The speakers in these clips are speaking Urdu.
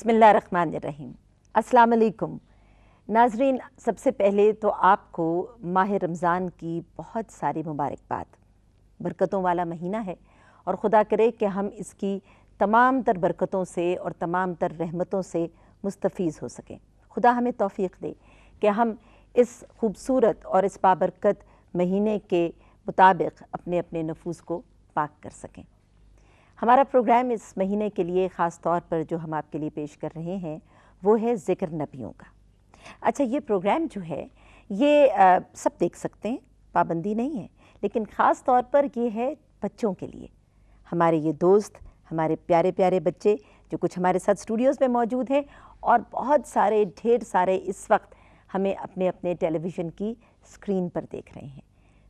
بسم اللہ الرحمن الرحیم۔ السلام علیکم ناظرین، سب سے پہلے تو آپ کو ماہ رمضان کی بہت ساری مبارکباد۔ برکتوں والا مہینہ ہے اور خدا کرے کہ ہم اس کی تمام تر برکتوں سے اور تمام تر رحمتوں سے مستفیض ہو سکیں۔ خدا ہمیں توفیق دے کہ ہم اس خوبصورت اور اس بابرکت مہینے کے مطابق اپنے اپنے نفوس کو پاک کر سکیں۔ ہمارا پروگرام اس مہینے کے لیے خاص طور پر جو ہم آپ کے لیے پیش کر رہے ہیں وہ ہے ذکر نبیوں کا۔ اچھا، یہ پروگرام جو ہے یہ سب دیکھ سکتے ہیں، پابندی نہیں ہے، لیکن خاص طور پر یہ ہے بچوں کے لیے۔ ہمارے یہ دوست، ہمارے پیارے پیارے بچے جو کچھ ہمارے ساتھ اسٹوڈیوز میں موجود ہیں اور بہت سارے ڈھیر سارے اس وقت ہمیں اپنے اپنے ٹیلی ویژن کی اسکرین پر دیکھ رہے ہیں۔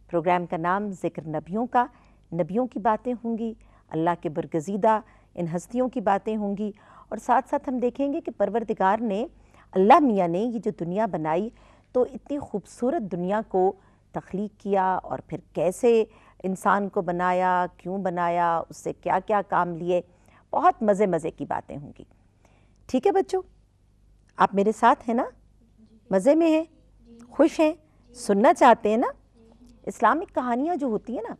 پروگرام کا نام ذکر نبیوں کا، نبیوں کی باتیں ہوں گی، اللہ کے برگزیدہ ان ہستیوں کی باتیں ہوں گی، اور ساتھ ساتھ ہم دیکھیں گے کہ پروردگار نے، اللہ میاں نے یہ جو دنیا بنائی تو اتنی خوبصورت دنیا کو تخلیق کیا اور پھر کیسے انسان کو بنایا، کیوں بنایا، اس سے کیا کیا کام لیے، بہت مزے مزے کی باتیں ہوں گی۔ ٹھیک ہے بچوں، آپ میرے ساتھ ہیں نا؟ مزے میں ہیں، خوش ہیں، سننا چاہتے ہیں نا؟ اسلامک کہانیاں جو ہوتی ہیں نا،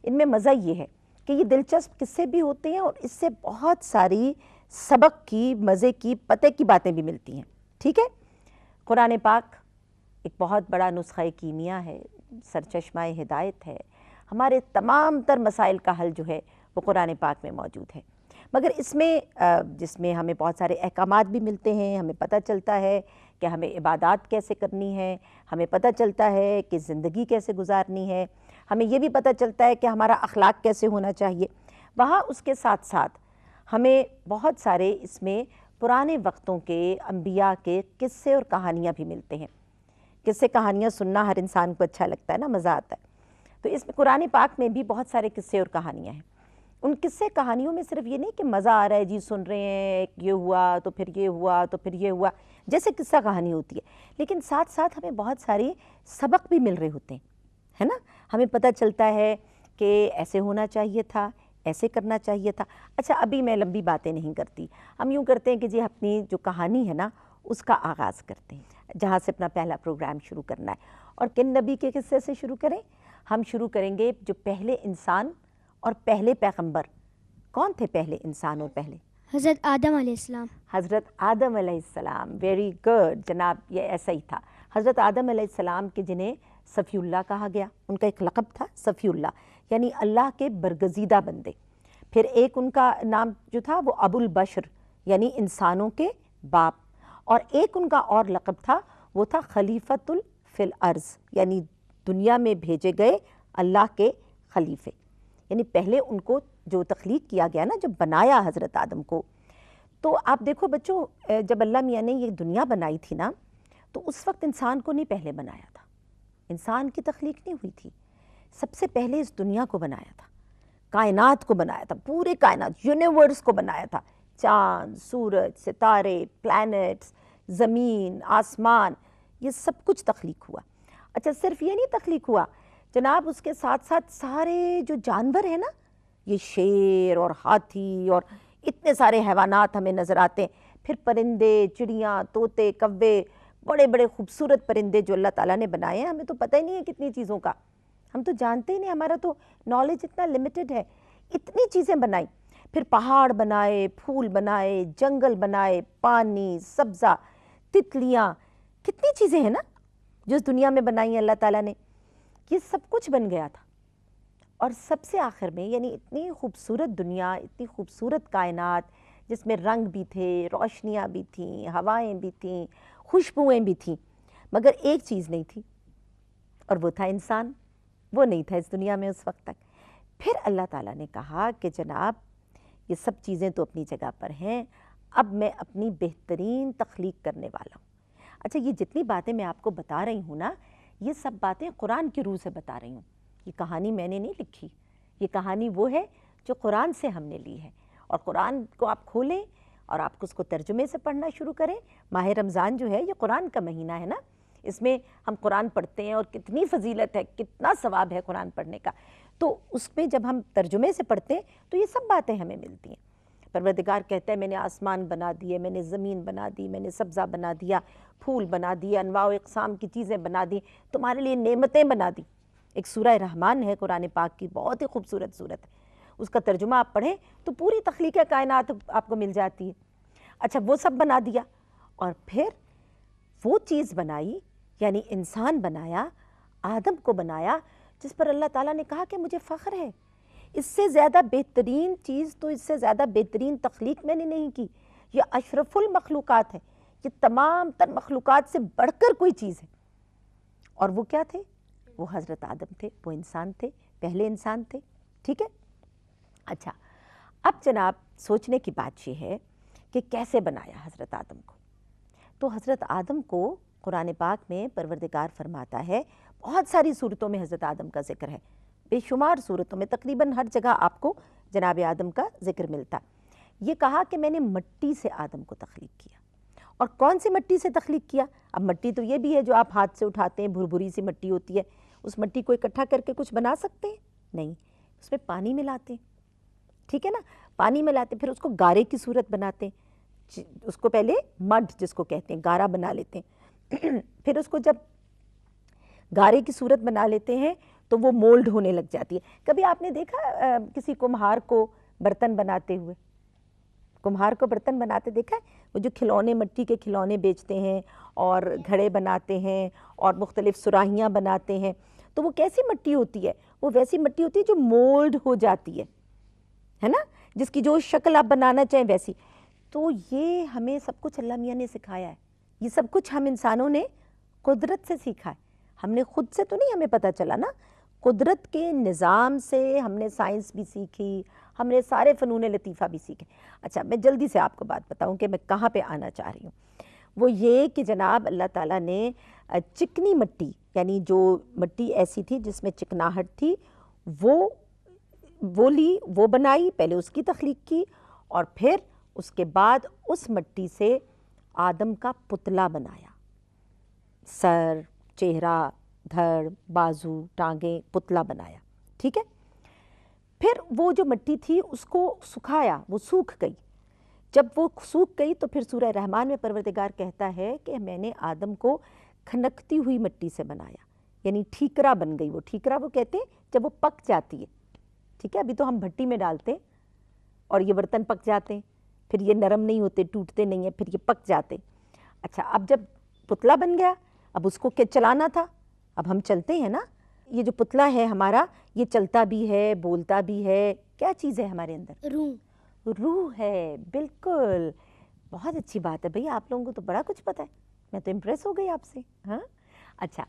ان میں مزہ یہ ہے کہ یہ دلچسپ قصے بھی ہوتے ہیں اور اس سے بہت ساری سبق کی، مزے کی، پتے کی باتیں بھی ملتی ہیں۔ ٹھیک ہے؟ قرآن پاک ایک بہت بڑا نسخہ کیمیا ہے، سرچشمہ ہدایت ہے۔ ہمارے تمام تر مسائل کا حل جو ہے وہ قرآن پاک میں موجود ہے، مگر اس میں جس میں ہمیں بہت سارے احکامات بھی ملتے ہیں، ہمیں پتہ چلتا ہے کہ ہمیں عبادات کیسے کرنی ہے، ہمیں پتہ چلتا ہے کہ زندگی کیسے گزارنی ہے، ہمیں یہ بھی پتہ چلتا ہے کہ ہمارا اخلاق کیسے ہونا چاہیے۔ وہاں اس کے ساتھ ساتھ ہمیں بہت سارے اس میں پرانے وقتوں کے انبیاء کے قصے اور کہانیاں بھی ملتے ہیں۔ قصے کہانیاں سننا ہر انسان کو اچھا لگتا ہے نا، مزہ آتا ہے۔ تو اس میں قرآن پاک میں بھی بہت سارے قصے اور کہانیاں ہیں۔ ان قصے کہانیوں میں صرف یہ نہیں کہ مزہ آ رہا ہے جی سن رہے ہیں، یہ ہوا تو پھر یہ ہوا تو پھر یہ ہوا، جیسے قصہ کہانی ہوتی ہے، لیکن ساتھ ساتھ ہمیں بہت ساری سبق بھی مل رہے ہوتے ہیں، ہے نا؟ ہمیں پتہ چلتا ہے کہ ایسے ہونا چاہیے تھا، ایسے کرنا چاہیے تھا۔ اچھا، ابھی میں لمبی باتیں نہیں کرتی، ہم یوں کرتے ہیں کہ جی اپنی جو کہانی ہے نا اس کا آغاز کرتے ہیں، جہاں سے اپنا پہلا پروگرام شروع کرنا ہے۔ اور کن نبی کے قصے سے شروع کریں؟ ہم شروع کریں گے جو پہلے انسان اور پہلے پیغمبر۔ کون تھے پہلے انسان اور پہلے؟ حضرت آدم علیہ السلام۔ حضرت آدم علیہ السلام، ویری گڈ جناب، یہ ایسا ہی تھا۔ حضرت آدم علیہ السلام کے جنہیں صفی اللہ کہا گیا، ان کا ایک لقب تھا صفی اللہ، یعنی اللہ کے برگزیدہ بندے۔ پھر ایک ان کا نام جو تھا وہ ابو البشر، یعنی انسانوں کے باپ، اور ایک ان کا اور لقب تھا، وہ تھا خلیفۃ فی الارض، یعنی دنیا میں بھیجے گئے اللہ کے خلیفے۔ یعنی پہلے ان کو جو تخلیق کیا گیا نا، جب بنایا حضرت آدم کو، تو آپ دیکھو بچوں، جب اللہ میاں نے یہ دنیا بنائی تھی نا، تو اس وقت انسان کو نہیں پہلے بنایا تھا، انسان کی تخلیق نہیں ہوئی تھی، سب سے پہلے اس دنیا کو بنایا تھا، کائنات کو بنایا تھا، پورے کائنات، یونیورس کو بنایا تھا، چاند، سورج، ستارے، پلانٹس، زمین، آسمان، یہ سب کچھ تخلیق ہوا۔ اچھا، صرف یہ نہیں تخلیق ہوا جناب، اس کے ساتھ ساتھ سارے جو جانور ہیں نا، یہ شیر اور ہاتھی اور اتنے سارے حیوانات ہمیں نظر آتے ہیں، پھر پرندے، چڑیاں، طوطے، کوے، بڑے بڑے خوبصورت پرندے جو اللہ تعالیٰ نے بنائے ہیں، ہمیں تو پتہ ہی نہیں ہے کتنی چیزوں کا، ہم تو جانتے ہی نہیں، ہمارا تو نالج اتنا لمیٹڈ ہے، اتنی چیزیں بنائی، پھر پہاڑ بنائے، پھول بنائے، جنگل بنائے، پانی، سبزہ، تتلیاں، کتنی چیزیں ہیں نا جو اس دنیا میں بنائی ہیں اللہ تعالیٰ نے، یہ سب کچھ بن گیا تھا۔ اور سب سے آخر میں، یعنی اتنی خوبصورت دنیا، اتنی خوبصورت کائنات، جس میں رنگ بھی تھے، روشنیاں بھی تھیں، ہوائیں بھی تھیں، خوشبوئیں بھی تھیں، مگر ایک چیز نہیں تھی، اور وہ تھا انسان، وہ نہیں تھا اس دنیا میں اس وقت تک۔ پھر اللہ تعالیٰ نے کہا کہ جناب یہ سب چیزیں تو اپنی جگہ پر ہیں، اب میں اپنی بہترین تخلیق کرنے والا ہوں۔ اچھا، یہ جتنی باتیں میں آپ کو بتا رہی ہوں نا، یہ سب باتیں قرآن کی روح سے بتا رہی ہوں، یہ کہانی میں نے نہیں لکھی، یہ کہانی وہ ہے جو قرآن سے ہم نے لی ہے۔ اور قرآن کو آپ کھولیں اور آپ کو اس کو ترجمے سے پڑھنا شروع کریں۔ ماہ رمضان جو ہے یہ قرآن کا مہینہ ہے نا، اس میں ہم قرآن پڑھتے ہیں اور کتنی فضیلت ہے، کتنا ثواب ہے قرآن پڑھنے کا، تو اس میں جب ہم ترجمے سے پڑھتے ہیں تو یہ سب باتیں ہمیں ملتی ہیں۔ پروردگار کہتا ہے میں نے آسمان بنا دیے، میں نے زمین بنا دی، میں نے سبزہ بنا دیا، پھول بنا دیے، انواع و اقسام کی چیزیں بنا دی، تمہارے لیے نعمتیں بنا دی۔ ایک سورہ رحمان ہے قرآن پاک کی، بہت ہی خوبصورت سورت ہے، اس کا ترجمہ آپ پڑھیں تو پوری تخلیق کائنات آپ کو مل جاتی ہے۔ اچھا وہ سب بنا دیا، اور پھر وہ چیز بنائی، یعنی انسان بنایا، آدم کو بنایا، جس پر اللہ تعالیٰ نے کہا کہ مجھے فخر ہے، اس سے زیادہ بہترین چیز تو، اس سے زیادہ بہترین تخلیق میں نے نہیں کی، یہ اشرف المخلوقات ہے، یہ تمام تر مخلوقات سے بڑھ کر کوئی چیز ہے۔ اور وہ کیا تھے؟ وہ حضرت آدم تھے، وہ انسان تھے، پہلے انسان تھے، ٹھیک ہے؟ اچھا اب جناب سوچنے کی بات یہ ہے کہ کیسے بنایا حضرت آدم کو؟ تو حضرت آدم کو قرآن پاک میں پروردگار فرماتا ہے، بہت ساری صورتوں میں حضرت آدم کا ذکر ہے، بے شمار صورتوں میں، تقریباً ہر جگہ آپ کو جناب آدم کا ذکر ملتا۔ یہ کہا کہ میں نے مٹی سے آدم کو تخلیق کیا، اور کون سی مٹی سے تخلیق کیا؟ اب مٹی تو یہ بھی ہے جو آپ ہاتھ سے اٹھاتے ہیں، بھربھری سی مٹی ہوتی ہے، اس مٹی کو اکٹھا کر کے کچھ بنا سکتے ہیں؟ نہیں، اس میں پانی ملاتے ہیں، ٹھیک ہے نا، پانی ملاتے، پھر اس کو گارے کی صورت بناتے ہیں، اس کو پہلے مڈ جس کو کہتے ہیں گارا بنا لیتے ہیں، پھر اس کو جب گارے کی صورت بنا لیتے ہیں تو وہ مولڈ ہونے لگ جاتی ہے۔ کبھی آپ نے دیکھا کسی کمہار کو برتن بناتے ہوئے؟ کمہار کو برتن بناتے دیکھا ہے؟ وہ جو کھلونے، مٹی کے کھلونے بیچتے ہیں اور گھڑے بناتے ہیں اور مختلف سراہیاں بناتے ہیں، تو وہ کیسی مٹی ہوتی ہے؟ وہ ویسی مٹی ہوتی ہے جو مولڈ ہو جاتی ہے نا، جس کی جو شکل آپ بنانا چاہیں ویسی۔ تو یہ ہمیں سب کچھ اللہ میاں نے سکھایا ہے، یہ سب کچھ ہم انسانوں نے قدرت سے سیکھا ہے، ہم نے خود سے تو نہیں ہمیں پتہ چلا نا، قدرت کے نظام سے ہم نے سائنس بھی سیکھی، ہم نے سارے فنون لطیفہ بھی سیکھے۔ اچھا میں جلدی سے آپ کو بات بتاؤں کہ میں کہاں پہ آنا چاہ رہی ہوں، وہ یہ کہ جناب اللہ تعالیٰ نے چکنی مٹی، یعنی جو مٹی ایسی تھی جس میں چکناہٹ تھی، وہ لی، وہ بنائی، پہلے اس کی تخلیق کی، اور پھر اس کے بعد اس مٹی سے آدم کا پتلا بنایا، سر، چہرہ، دھڑ، بازو، ٹانگیں، پتلا بنایا، ٹھیک ہے؟ پھر وہ جو مٹی تھی اس کو سکھایا، وہ سوکھ گئی، جب وہ سوکھ گئی تو پھر سورہ رحمان میں پروردگار کہتا ہے کہ میں نے آدم کو کھنکتی ہوئی مٹی سے بنایا، یعنی ٹھیکرا بن گئی۔ وہ ٹھیکرا وہ کہتے ہیں جب وہ پک جاتی ہے، ٹھیک ہے، ابھی تو ہم بھٹی میں ڈالتے ہیں اور یہ برتن پک جاتے ہیں، پھر یہ نرم نہیں ہوتے، ٹوٹتے نہیں ہیں، پھر یہ پک جاتے۔ اچھا اب جب پتلا بن گیا، اب اس کو کیا چلانا تھا، اب ہم چلتے ہیں نا، یہ جو پتلا ہے ہمارا، یہ چلتا بھی ہے، بولتا بھی ہے، کیا چیز ہے ہمارے اندر؟ روح ہے، بالکل، بہت اچھی بات ہے بھئی، آپ لوگوں کو تو بڑا کچھ پتہ ہے، میں تو امپریس ہو گئی آپ سے، ہاں؟ اچھا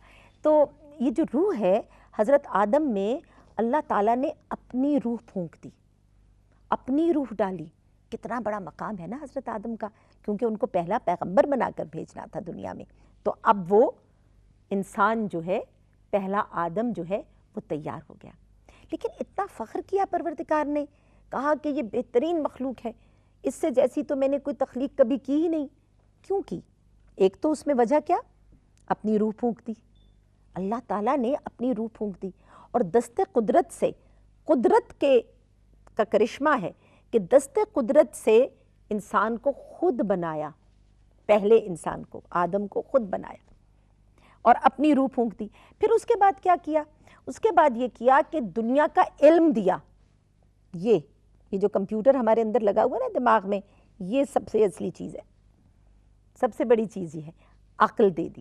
تو یہ جو روح ہے، حضرت آدم میں اللہ تعالیٰ نے اپنی روح پھونک دی، اپنی روح ڈالی۔ کتنا بڑا مقام ہے نا حضرت آدم کا، کیونکہ ان کو پہلا پیغمبر بنا کر بھیجنا تھا دنیا میں، تو اب وہ انسان جو ہے، پہلا آدم جو ہے وہ تیار ہو گیا۔ لیکن اتنا فخر کیا پروردگار نے، کہا کہ یہ بہترین مخلوق ہے، اس سے جیسی تو میں نے کوئی تخلیق کبھی کی ہی نہیں۔ کیوں کی؟ ایک تو اس میں وجہ کیا؟ اپنی روح پھونک دی، اللہ تعالیٰ نے اپنی روح پھونک دی، اور دست قدرت سے، قدرت کا کرشمہ ہے کہ دست قدرت سے انسان کو خود بنایا، پہلے انسان کو، آدم کو خود بنایا اور اپنی روح پھونک دی۔ پھر اس کے بعد کیا کیا؟ اس کے بعد یہ کیا کہ دنیا کا علم دیا۔ یہ جو کمپیوٹر ہمارے اندر لگا ہوا نا دماغ میں، یہ سب سے اصلی چیز ہے، سب سے بڑی چیز یہ ہے، عقل دے دی،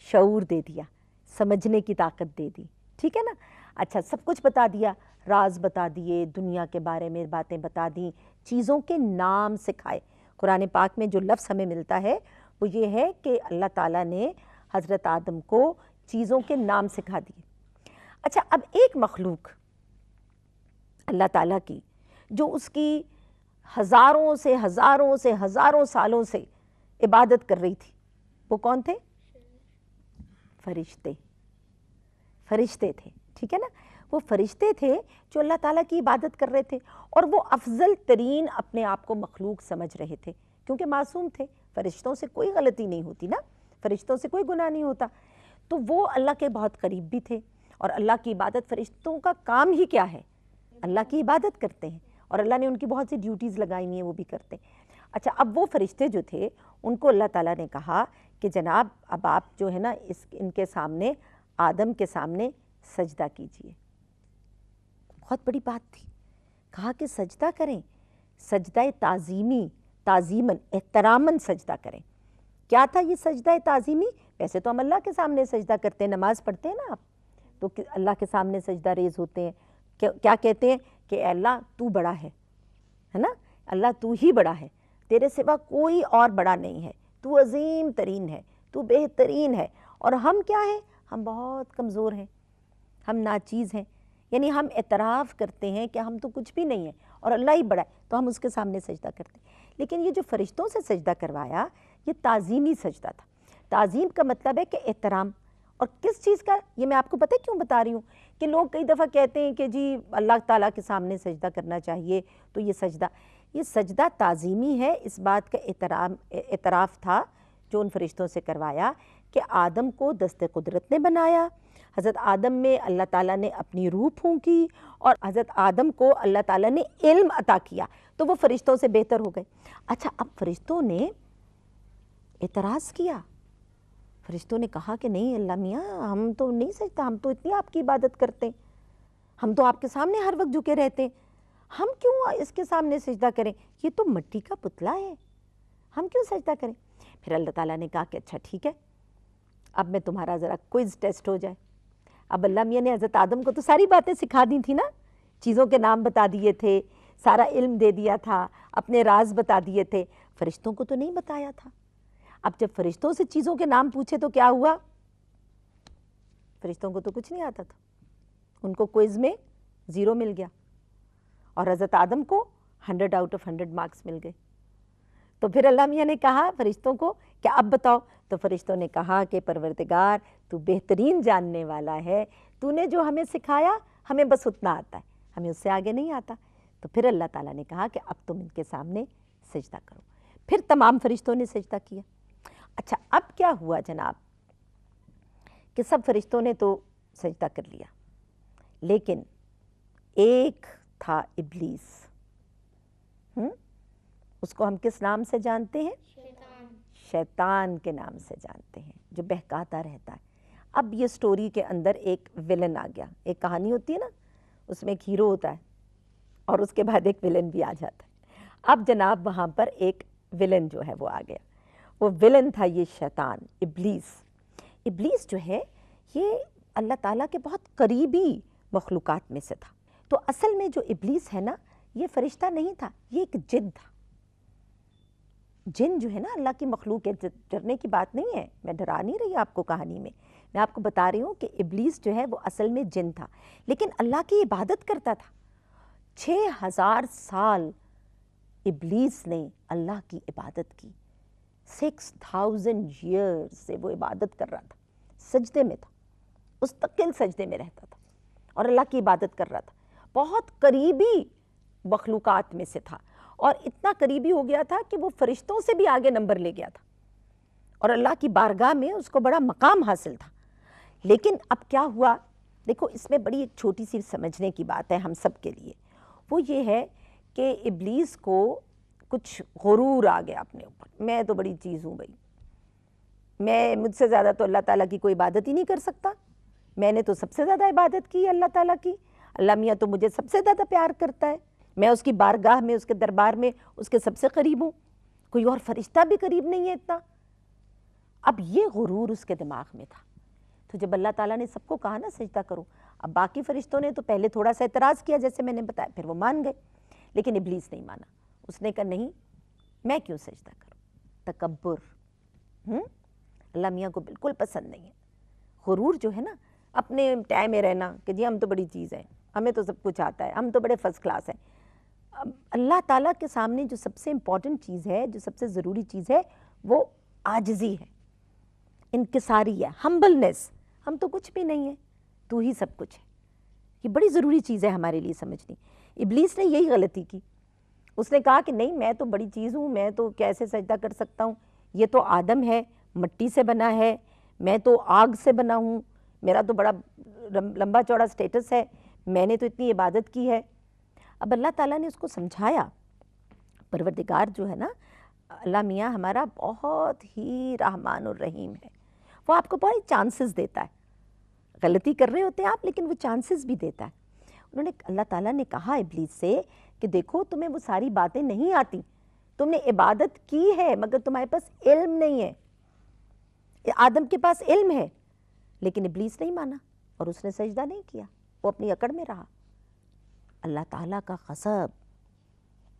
شعور دے دیا، سمجھنے کی طاقت دے دی، ٹھیک ہے نا؟ اچھا سب کچھ بتا دیا، راز بتا دیے، دنیا کے بارے میں باتیں بتا دیں، چیزوں کے نام سکھائے۔ قرآن پاک میں جو لفظ ہمیں ملتا ہے وہ یہ ہے کہ اللہ تعالیٰ نے حضرت آدم کو چیزوں کے نام سکھا دیے۔ اچھا اب ایک مخلوق اللہ تعالیٰ کی جو اس کی ہزاروں سالوں سے عبادت کر رہی تھی، وہ کون تھے؟ فرشتے تھے، ٹھیک ہے نا؟ وہ فرشتے تھے جو اللہ تعالیٰ کی عبادت کر رہے تھے، اور وہ افضل ترین اپنے آپ کو مخلوق سمجھ رہے تھے، کیونکہ معصوم تھے، فرشتوں سے کوئی غلطی نہیں ہوتی نا، فرشتوں سے کوئی گناہ نہیں ہوتا، تو وہ اللہ کے بہت قریب بھی تھے، اور اللہ کی عبادت، فرشتوں کا کام ہی کیا ہے؟ اللہ کی عبادت کرتے ہیں، اور اللہ نے ان کی بہت سی ڈیوٹیز لگائی ہوئی ہیں، وہ بھی کرتے ہیں۔ اچھا، اب وہ فرشتے جو تھے ان کو اللہ تعالیٰ نے کہا کہ جناب اب آپ جو ہے نا ان کے سامنے، آدم کے سامنے سجدہ کیجئے۔ بہت بڑی بات تھی، کہا کہ سجدہ کریں، سجدہ تعظیماً، احتراماً سجدہ کریں۔ کیا تھا یہ سجدہ تعظیمی؟ ویسے تو ہم اللہ کے سامنے سجدہ کرتے ہیں، نماز پڑھتے ہیں نا آپ، تو اللہ کے سامنے سجدہ ریز ہوتے ہیں، کیا کہتے ہیں کہ اے اللہ تو بڑا ہے نا، اللہ تو ہی بڑا ہے، تیرے سوا کوئی اور بڑا نہیں ہے، تو عظیم ترین ہے، تو بہترین ہے، اور ہم کیا ہیں؟ ہم بہت کمزور ہیں، ہم ناچیز ہیں، یعنی ہم اعتراف کرتے ہیں کہ ہم تو کچھ بھی نہیں ہیں اور اللہ ہی بڑا ہے، تو ہم اس کے سامنے سجدہ کرتے ہیں۔ لیکن یہ جو فرشتوں سے سجدہ کروایا یہ تعظیمی سجدہ تھا۔ تعظیم کا مطلب ہے کہ احترام، اور کس چیز کا؟ یہ میں آپ کو پتہ کیوں بتا رہی ہوں کہ لوگ کئی دفعہ کہتے ہیں کہ جی اللہ تعالیٰ کے سامنے سجدہ کرنا چاہیے، تو یہ سجدہ تعظیمی ہے، اس بات کا اعتراف تھا جو ان فرشتوں سے کروایا کہ آدم کو دست قدرت نے بنایا، حضرت آدم میں اللہ تعالیٰ نے اپنی روح پھونکی، اور حضرت آدم کو اللہ تعالیٰ نے علم عطا کیا، تو وہ فرشتوں سے بہتر ہو گئے۔ اچھا، اب فرشتوں نے اعتراض کیا، فرشتوں نے کہا کہ نہیں اللہ میاں، ہم تو نہیں سجدہ، ہم تو اتنی آپ کی عبادت کرتے ہیں، ہم تو آپ کے سامنے ہر وقت جھکے رہتے ہیں، ہم کیوں اس کے سامنے سجدہ کریں؟ یہ تو مٹی کا پتلا ہے، ہم کیوں سجدہ کریں؟ پھر اللہ تعالیٰ نے کہا کہ اچھا ٹھیک ہے، اب میں تمہارا ذرا کوئز ٹیسٹ ہو جائے۔ اب اللہ میاں نے حضرت آدم کو تو ساری باتیں سکھا دی تھی نا، چیزوں کے نام بتا دیے تھے، سارا علم دے دیا تھا، اپنے راز بتا دیے تھے، فرشتوں کو تو نہیں بتایا تھا۔ اب جب فرشتوں سے چیزوں کے نام پوچھے تو کیا ہوا؟ فرشتوں کو تو کچھ نہیں آتا تھا، ان کو کوئز میں 0 مل گیا، اور حضرت آدم کو 100 آؤٹ آف 100 مارکس مل گئے۔ تو پھر اللہ میاں نے کہا فرشتوں کو کہ اب بتاؤ، تو فرشتوں نے کہا کہ پروردگار تو بہترین جاننے والا ہے، تو نے جو ہمیں سکھایا ہمیں بس اتنا آتا ہے، ہمیں اس سے آگے نہیں آتا۔ تو پھر اللہ تعالیٰ نے کہا کہ اب تم ان کے سامنے سجدہ کرو، پھر تمام فرشتوں نے سجدہ کیا۔ اچھا، اب کیا ہوا جناب کہ سب فرشتوں نے تو سجدہ کر لیا، لیکن ایک تھا ابلیس، اس کو ہم کس نام سے جانتے ہیں؟ شیطان کے نام سے جانتے ہیں، جو بہکاتا رہتا ہے۔ اب یہ سٹوری کے اندر ایک ویلن آ گیا، ایک کہانی ہوتی ہے نا، اس میں ایک ہیرو ہوتا ہے اور اس کے بعد ایک ویلن بھی آ جاتا ہے۔ اب جناب وہاں پر ایک ویلن جو ہے وہ آ گیا، وہ ویلن تھا یہ شیطان، ابلیس۔ ابلیس جو ہے یہ اللہ تعالیٰ کے بہت قریبی مخلوقات میں سے تھا۔ تو اصل میں جو ابلیس ہے نا، یہ فرشتہ نہیں تھا، یہ ایک جن تھا۔ جن جو ہے نا اللہ کی مخلوق ہے، ڈرنے کی بات نہیں ہے، میں ڈرا نہیں رہی آپ کو کہانی میں آپ کو بتا رہی ہوں کہ ابلیس جو ہے وہ اصل میں جن تھا، لیکن اللہ کی عبادت کرتا تھا۔ 6000 سال ابلیس نے اللہ کی عبادت کی، 6000 ایئرز سے وہ عبادت کر رہا تھا، سجدے میں تھا، مستقل سجدے میں رہتا تھا اور اللہ کی عبادت کر رہا تھا، بہت قریبی مخلوقات میں سے تھا، اور اتنا قریبی ہو گیا تھا کہ وہ فرشتوں سے بھی آگے نمبر لے گیا تھا، اور اللہ کی بارگاہ میں اس کو بڑا مقام حاصل تھا۔ لیکن اب کیا ہوا؟ دیکھو اس میں بڑی ایک چھوٹی سی سمجھنے کی بات ہے ہم سب کے لیے، وہ یہ ہے کہ ابلیس کو کچھ غرور آ گیا اپنے اوپر، میں تو بڑی چیز ہوں بھائی، مجھ سے زیادہ تو اللہ تعالیٰ کی کوئی عبادت ہی نہیں کر سکتا، میں نے تو سب سے زیادہ عبادت کی اللہ تعالیٰ کی، اللہ میاں تو مجھے سب سے زیادہ پیار کرتا ہے، میں اس کی بارگاہ میں، اس کے دربار میں اس کے سب سے قریب ہوں، کوئی اور فرشتہ بھی قریب نہیں ہے اتنا۔ اب یہ غرور اس کے دماغ میں تھا، تو جب اللہ تعالیٰ نے سب کو کہا نا سجدہ کرو، اب باقی فرشتوں نے تو پہلے تھوڑا سا اعتراض کیا جیسے میں نے بتایا، پھر وہ مان گئے، لیکن ابلیس نہیں مانا، اس نے کہا نہیں میں کیوں سجدہ کروں، تکبر اللہ میاں کو بالکل پسند نہیں ہے۔ غرور جو ہے نا، اپنے ٹائم میں رہنا کہ جی ہم تو بڑی چیز ہیں، ہمیں تو سب کچھ آتا ہے، ہم تو بڑے فرسٹ کلاس ہیں۔ اللہ تعالیٰ کے سامنے جو سب سے امپورٹنٹ چیز ہے، جو سب سے ضروری چیز ہے، وہ عاجزی ہے، انکساری ہے، ہمبلنس، ہم تو کچھ بھی نہیں ہیں، تو ہی سب کچھ ہے، یہ بڑی ضروری چیز ہے ہمارے لیے سمجھنی۔ ابلیس نے یہی غلطی کی، اس نے کہا کہ نہیں میں تو بڑی چیز ہوں، میں تو کیسے سجدہ کر سکتا ہوں، یہ تو آدم ہے، مٹی سے بنا ہے، میں تو آگ سے بنا ہوں، میرا تو بڑا لمبا چوڑا سٹیٹس ہے، میں نے تو اتنی عبادت کی ہے۔ اب اللہ تعالیٰ نے اس کو سمجھایا. پروردگار جو ہے نا اللہ میاں ہمارا بہت ہی رحمان الرحیم ہے. وہ آپ کو بڑے چانسز دیتا ہے. غلطی کر رہے ہوتے ہیں آپ لیکن وہ چانسز بھی دیتا ہے. اللہ تعالیٰ نے کہا ابلیس سے کہ دیکھو تمہیں وہ ساری باتیں نہیں آتی, تم نے عبادت کی ہے مگر تمہارے پاس علم نہیں ہے. آدم کے پاس علم ہے لیکن ابلیس نہیں مانا اور اس نے سجدہ نہیں کیا, وہ اپنی اکڑ میں رہا. اللہ تعالیٰ کا غضب,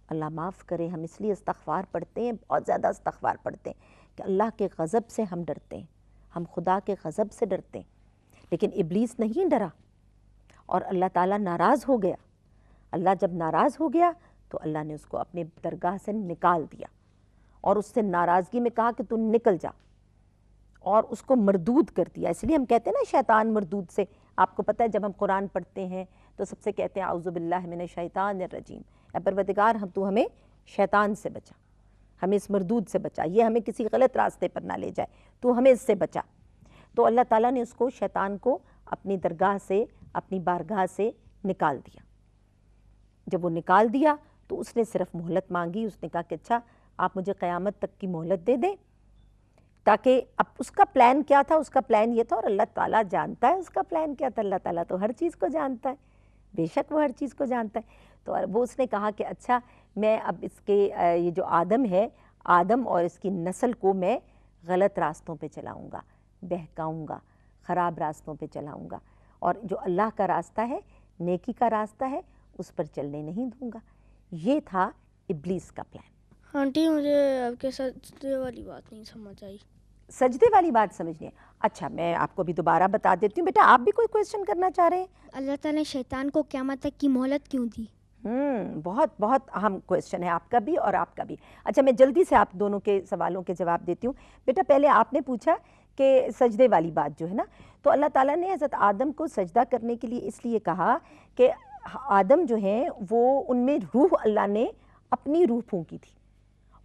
اللہ معاف کرے, ہم اس لیے استغفار پڑھتے ہیں, بہت زیادہ استغفار پڑھتے ہیں کہ اللہ کے غضب سے ہم ڈرتے ہیں, ہم خدا کے غضب سے ڈرتے ہیں. لیکن ابلیس نہیں ڈرا اور اللہ تعالیٰ ناراض ہو گیا. اللہ جب ناراض ہو گیا تو اللہ نے اس کو اپنے درگاہ سے نکال دیا اور اس سے ناراضگی میں کہا کہ تو نکل جا, اور اس کو مردود کر دیا. اس لیے ہم کہتے ہیں نا شیطان مردود سے. آپ کو پتہ ہے جب ہم قرآن پڑھتے ہیں تو سب سے کہتے ہیں اعوذ باللہ من الشیطان الرجیم, اے پروردگار تو ہمیں شیطان سے بچا, ہمیں اس مردود سے بچا, یہ ہمیں کسی غلط راستے پر نہ لے جائے, تو ہمیں اس سے بچا. تو اللہ تعالیٰ نے اس کو شیطان کو اپنی درگاہ سے, اپنی بارگاہ سے نکال دیا. جب وہ نکال دیا تو اس نے صرف مہلت مانگی. اس نے کہا کہ اچھا آپ مجھے قیامت تک کی مہلت دے دیں, تاکہ اب اس کا پلان کیا تھا, اس کا پلان یہ تھا, اور اللہ تعالیٰ جانتا ہے اس کا پلان کیا تھا. اللہ تعالیٰ تو ہر چیز کو جانتا ہے, بے شک وہ ہر چیز کو جانتا ہے. تو وہ اس نے کہا کہ اچھا میں اب اس کے یہ جو آدم ہے, آدم اور اس کی نسل کو میں غلط راستوں پہ چلاؤں گا, بہکاؤں گا, خراب راستوں پہ چلاؤں گا, اور جو اللہ کا راستہ ہے, نیکی کا راستہ ہے, اس پر چلنے نہیں دوں گا. یہ تھا ابلیس کا پلان. آنٹی مجھے آپ کے سجدے والی بات نہیں سمجھ آئی. سجدے والی بات سمجھنی ہے؟ اچھا میں آپ کو بھی دوبارہ بتا دیتی ہوں. بیٹا آپ بھی کوئی کویسچن کرنا چاہ رہے ہیں؟ اللہ تعالیٰ نے شیطان کو قیامت تک کی مہلت کیوں دی؟ بہت بہت اہم کویسچن ہے آپ کا بھی اور آپ کا بھی. اچھا میں جلدی سے آپ دونوں کے سوالوں کے جواب دیتی ہوں. بیٹا پہلے آپ نے پوچھا کہ سجدے والی بات جو ہے نا, تو اللہ تعالیٰ نے حضرت آدم کو سجدہ کرنے کے لیے اس لیے کہا کہ آدم جو ہیں وہ ان میں روح اللہ نے اپنی روح پھونکی تھی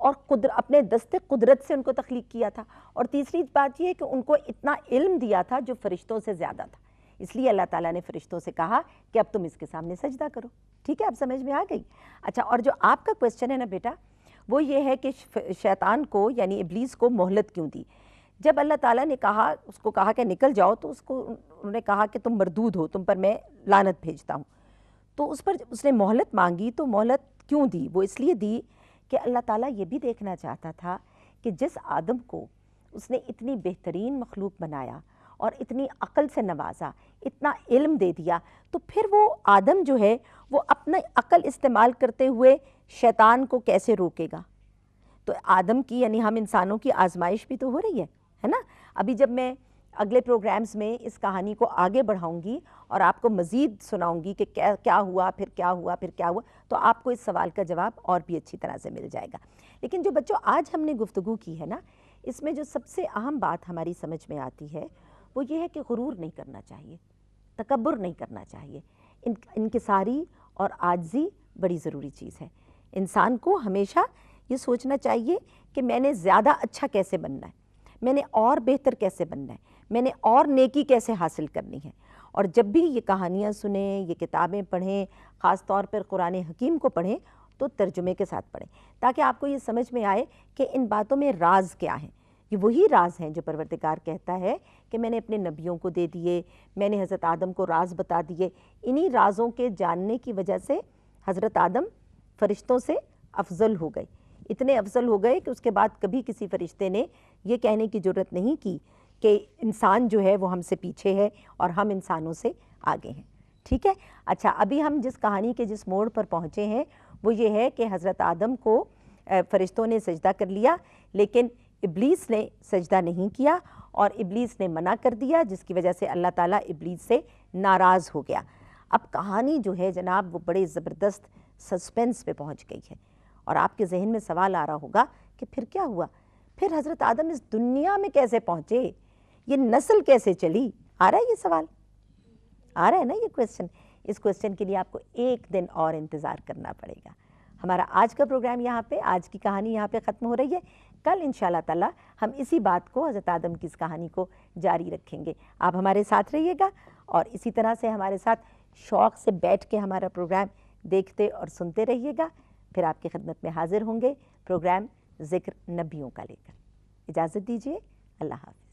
اور اپنے دست قدرت سے ان کو تخلیق کیا تھا. اور تیسری بات یہ ہے کہ ان کو اتنا علم دیا تھا جو فرشتوں سے زیادہ تھا, اس لیے اللہ تعالیٰ نے فرشتوں سے کہا کہ اب تم اس کے سامنے سجدہ کرو. ٹھیک ہے, اب سمجھ میں آ گئی. اچھا اور جو آپ کا کویسچن ہے نا بیٹا, وہ یہ ہے کہ شیطان کو یعنی ابلیس کو مہلت کیوں دی. جب اللہ تعالیٰ نے کہا, اس کو کہا کہ نکل جاؤ, تو انہوں نے کہا کہ تم مردود ہو, تم پر میں لعنت بھیجتا ہوں. تو اس پر اس نے مہلت مانگی. تو مہلت کیوں دی؟ وہ اس لیے دی کہ اللہ تعالیٰ یہ بھی دیکھنا چاہتا تھا کہ جس آدم کو اس نے اتنی بہترین مخلوق بنایا اور اتنی عقل سے نوازا, اتنا علم دے دیا, تو پھر وہ آدم جو ہے وہ اپنا عقل استعمال کرتے ہوئے شیطان کو کیسے روکے گا؟ تو آدم کی یعنی ہم انسانوں کی آزمائش بھی تو ہو رہی ہے نا. ابھی جب میں اگلے پروگرامز میں اس کہانی کو آگے بڑھاؤں گی اور آپ کو مزید سناؤں گی کہ کیا ہوا, پھر کیا ہوا, پھر کیا ہوا, تو آپ کو اس سوال کا جواب اور بھی اچھی طرح سے مل جائے گا. لیکن جو بچوں آج ہم نے گفتگو کی ہے نا, اس میں جو سب سے اہم بات ہماری سمجھ میں آتی ہے وہ یہ ہے کہ غرور نہیں کرنا چاہیے, تکبر نہیں کرنا چاہیے. انکساری اور عاجزی بڑی ضروری چیز ہے. انسان کو ہمیشہ یہ سوچنا چاہیے کہ میں نے زیادہ اچھا کیسے بننا ہے, میں نے اور بہتر کیسے بننا ہے, میں نے اور نیکی کیسے حاصل کرنی ہے. اور جب بھی یہ کہانیاں سنیں, یہ کتابیں پڑھیں, خاص طور پر قرآن حکیم کو پڑھیں, تو ترجمے کے ساتھ پڑھیں تاکہ آپ کو یہ سمجھ میں آئے کہ ان باتوں میں راز کیا ہیں. یہ وہی راز ہیں جو پروردگار کہتا ہے کہ میں نے اپنے نبیوں کو دے دیے, میں نے حضرت آدم کو راز بتا دیے. انہی رازوں کے جاننے کی وجہ سے حضرت آدم فرشتوں سے افضل ہو گئے, اتنے افضل ہو گئے کہ اس کے بعد کبھی کسی فرشتے نے یہ کہنے کی جرت نہیں کی کہ انسان جو ہے وہ ہم سے پیچھے ہے اور ہم انسانوں سے آگے ہیں. ٹھیک ہے. اچھا ابھی ہم جس کہانی کے جس موڑ پر پہنچے ہیں وہ یہ ہے کہ حضرت آدم کو فرشتوں نے سجدہ کر لیا, لیکن ابلیس نے سجدہ نہیں کیا اور ابلیس نے منع کر دیا, جس کی وجہ سے اللہ تعالیٰ ابلیس سے ناراض ہو گیا. اب کہانی جو ہے جناب وہ بڑے زبردست سسپینس پہ پہنچ گئی ہے, اور آپ کے ذہن میں سوال آ رہا ہوگا کہ پھر کیا ہوا, پھر حضرت آدم اس دنیا میں کیسے پہنچے, یہ نسل کیسے چلی؟ آ رہا ہے یہ سوال, آ رہا ہے نا یہ کویسچن؟ اس کویسچن کے لیے آپ کو ایک دن اور انتظار کرنا پڑے گا. ہمارا آج کا پروگرام یہاں پہ, آج کی کہانی یہاں پہ ختم ہو رہی ہے. کل انشاءاللہ تعالی ہم اسی بات کو, حضرت آدم کی اس کہانی کو جاری رکھیں گے. آپ ہمارے ساتھ رہیے گا اور اسی طرح سے ہمارے ساتھ شوق سے بیٹھ کے ہمارا پروگرام دیکھتے اور سنتے رہیے گا. پھر آپ کی خدمت میں حاضر ہوں گے پروگرام ذکر نبیوں کا لے کر. اجازت دیجیے. اللہ حافظ.